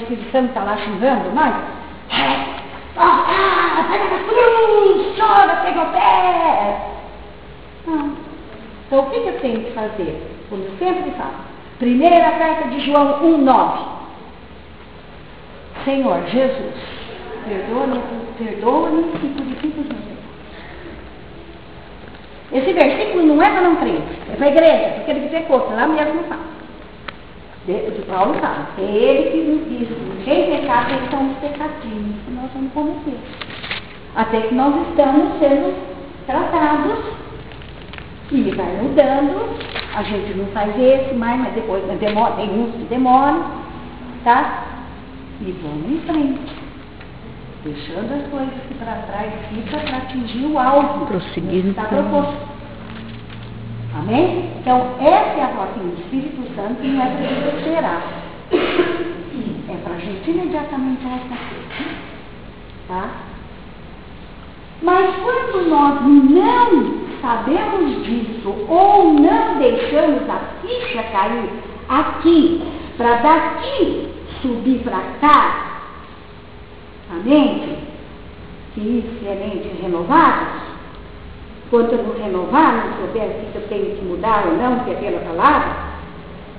Espírito Santo está lá xingando nós. Pega na cruz, chora, pega o pé. Não. Então, o que eu tenho que fazer? Como eu sempre falo. Primeira carta de João 1,9. Senhor Jesus, perdoa-me e purifica os meus pecados. Esse versículo não é para não crer, é para a igreja, porque ele pecou, lá mesmo fala. De Paulo fala, é ele que nos diz, quem pecar, eles são os pecadinhos que nós vamos cometer. Até que nós estamos sendo tratados e vai mudando, a gente não faz esse mais, mas depois demora, tem uns que demoram, tá? E vamos em frente, deixando as coisas que para trás fica para atingir o alvo. Prosseguir está proposto. Amém? Então, essa é a voz do Espírito Santo e não é para a gente esperar. É para a gente imediatamente essa, tá? Mas quando nós não sabemos disso ou não deixamos a ficha cair aqui, para daqui subir para cá, a mente, que é mente renovada, quando eu não renovar, não souber se eu tenho que mudar ou não, que é pela palavra,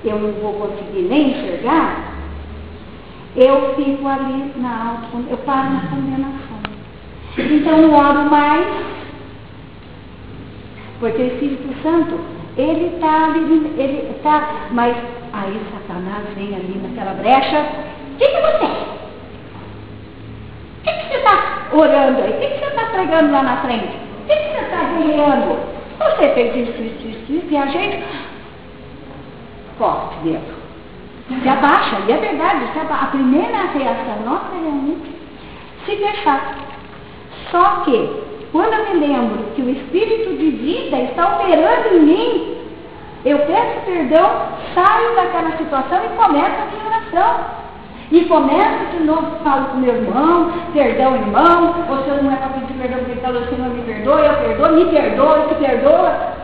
eu não vou conseguir nem enxergar, eu fico ali eu paro na condenação. Então eu oro mais, porque o Espírito Santo, ele está, mas aí Satanás vem ali naquela brecha, o que você é? O que você está orando aí? O que você está pregando lá na frente? O que você está guerreando? Você fez isso, e a gente corte dentro. Se abaixa, e é verdade, a primeira reação nossa é realmente se deixar. Só que, quando eu me lembro que o Espírito de vida está operando em mim, eu peço perdão, saio daquela situação e começo a minha oração. E começo de novo, falo com meu irmão, perdão, irmão, ou se eu não é para pedir perdão, porque ele falou, Senhor, me perdoa, eu perdoo, me perdoa, te perdoa.